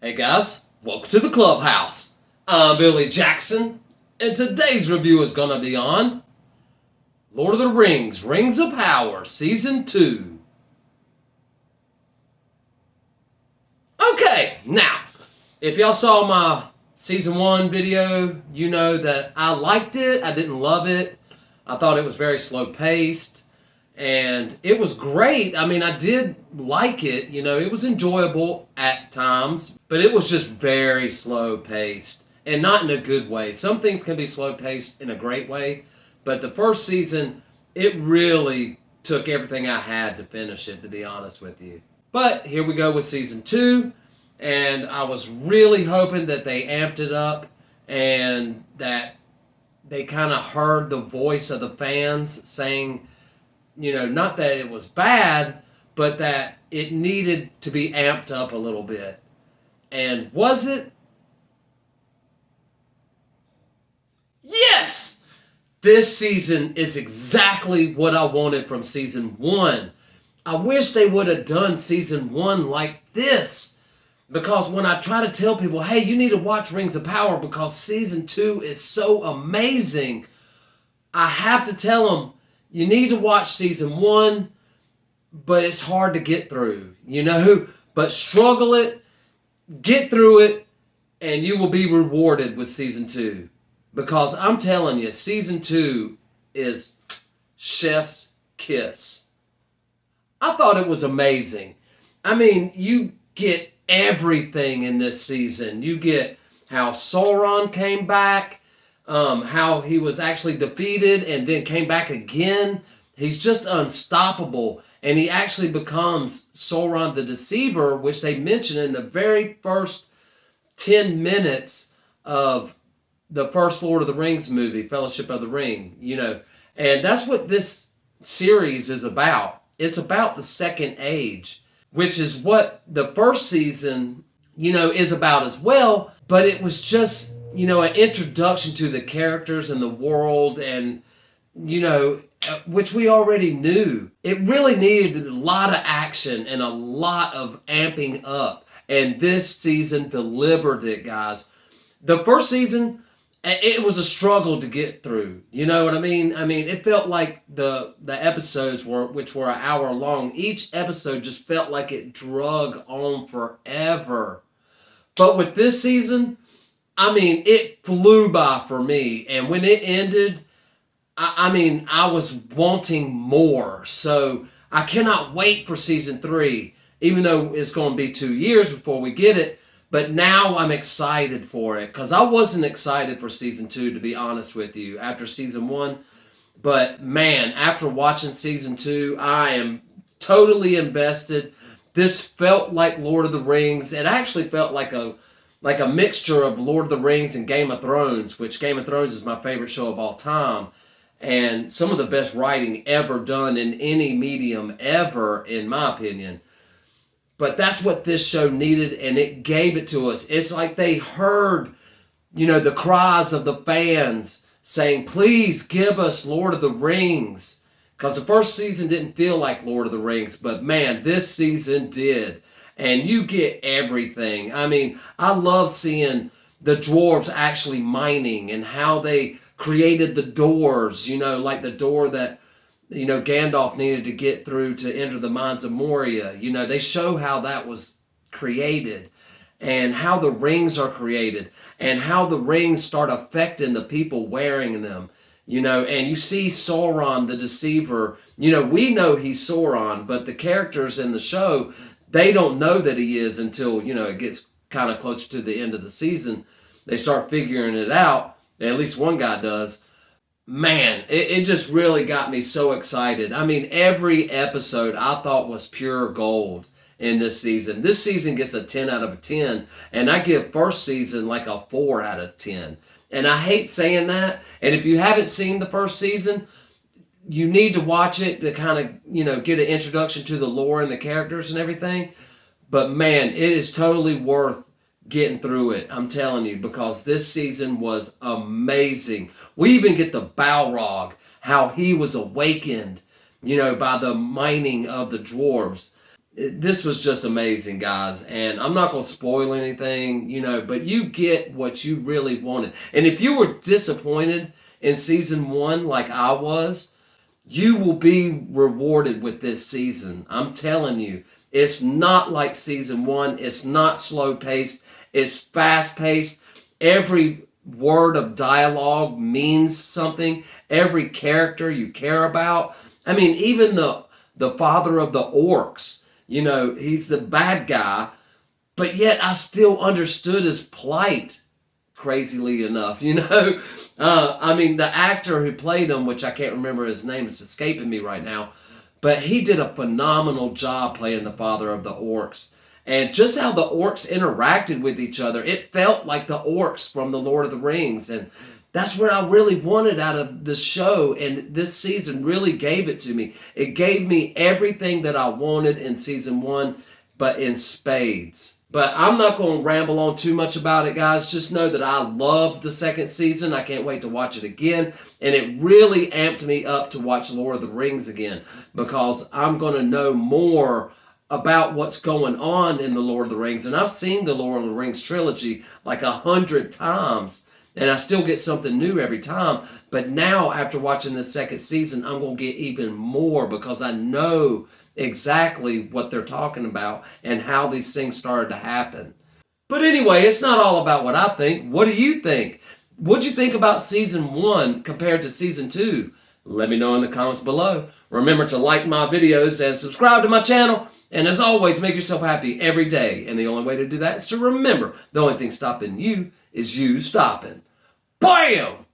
Hey guys, welcome to the clubhouse. I'm Billy Jackson, and today's review is gonna be on Lord of the Rings, Rings of Power, Season 2. Okay, now, if y'all saw my Season 1 video, you know that I liked it, I didn't love it. I thought it was very slow paced, and it was great. I mean, I did like it, it was enjoyable at times, but it was just very slow paced and not in a good way. Some things can be slow paced in a great way, but the first season, it really took everything I had to finish it, to be honest with you. But here we go with season 2, and I was really hoping that they amped it up and that they kind of heard the voice of the fans saying, not that it was bad, but that it needed to be amped up a little bit. And was it? Yes! This season is exactly what I wanted from season 1. I wish they would have done season 1 like this. Because when I try to tell people, hey, you need to watch Rings of Power because season 2 is so amazing, I have to tell them, you need to watch season 1, but it's hard to get through, But struggle it, get through it, and you will be rewarded with season 2. Because I'm telling you, season 2 is chef's kiss. I thought it was amazing. I mean, you get everything in this season. You get how Sauron came back, how he was actually defeated and then came back again. He's just unstoppable. And he actually becomes Sauron the Deceiver, which they mention in the very first 10 minutes of the first Lord of the Rings movie, Fellowship of the Ring, And that's what this series is about. It's about the Second Age, which is what the first season, is about as well. But it was just, an introduction to the characters and the world and, which we already knew. It really needed a lot of action and a lot of amping up. And this season delivered it, guys. The first season, it was a struggle to get through. You know what I mean? I mean, it felt like the episodes which were an hour long. Each episode just felt like it drug on forever. But with this season, I mean, it flew by for me. And when it ended, I was wanting more. So I cannot wait for season 3, even though it's going to be 2 years before we get it. But now I'm excited for it because I wasn't excited for season 2, to be honest with you, after season 1. But man, after watching season 2, I am totally invested. This felt like Lord of the Rings. It actually felt like a mixture of Lord of the Rings and Game of Thrones, which Game of Thrones is my favorite show of all time. And some of the best writing ever done in any medium ever, in my opinion. But that's what this show needed, and it gave it to us. It's like they heard, the cries of the fans saying, please give us Lord of the Rings. Because the first season didn't feel like Lord of the Rings, but man, this season did. And you get everything. I mean, I love seeing the dwarves actually mining and how they created the doors, like the door that Gandalf needed to get through to enter the Mines of Moria. They show how that was created and how the rings are created and how the rings start affecting the people wearing them, and you see Sauron the Deceiver. We know he's Sauron, but the characters in the show, they don't know that he is until, it gets kind of closer to the end of the season. They start figuring it out. At least one guy does. Man, it just really got me so excited. I mean, every episode I thought was pure gold in this season. This season gets a 10 out of 10, and I give first season like a 4 out of 10. And I hate saying that. And if you haven't seen the first season, you need to watch it to kind of, get an introduction to the lore and the characters and everything. But man, it is totally worth getting through it. I'm telling you, because this season was amazing. We even get the Balrog, how he was awakened, by the mining of the dwarves. this was just amazing, guys. And I'm not going to spoil anything, but you get what you really wanted. And if you were disappointed in season 1 like I was, you will be rewarded with this season. I'm telling you, it's not like season 1. It's not slow paced. It's fast paced. Every word of dialogue means something. Every character you care about. I mean, even the father of the orcs, he's the bad guy, but yet I still understood his plight, crazily enough, I mean, the actor who played him, which I can't remember his name, it's escaping me right now, but he did a phenomenal job playing the father of the orcs. And just how the orcs interacted with each other, it felt like the orcs from the Lord of the Rings. And that's what I really wanted out of the show. And this season really gave it to me. It gave me everything that I wanted in season 1, but in spades. But I'm not going to ramble on too much about it, guys. Just know that I loved the second season. I can't wait to watch it again. And it really amped me up to watch Lord of the Rings again, because I'm going to know more about what's going on in the Lord of the Rings. And I've seen the Lord of the Rings trilogy like 100 times, and I still get something new every time. But now, after watching the second season, I'm going to get even more, because I know exactly what they're talking about and how these things started to happen. But anyway, it's not all about what I think. What do you think? What'd you think about season 1 compared to season 2? Let me know in the comments below. Remember to like my videos and subscribe to my channel. And as always, make yourself happy every day. And the only way to do that is to remember the only thing stopping you is you stopping. Bam!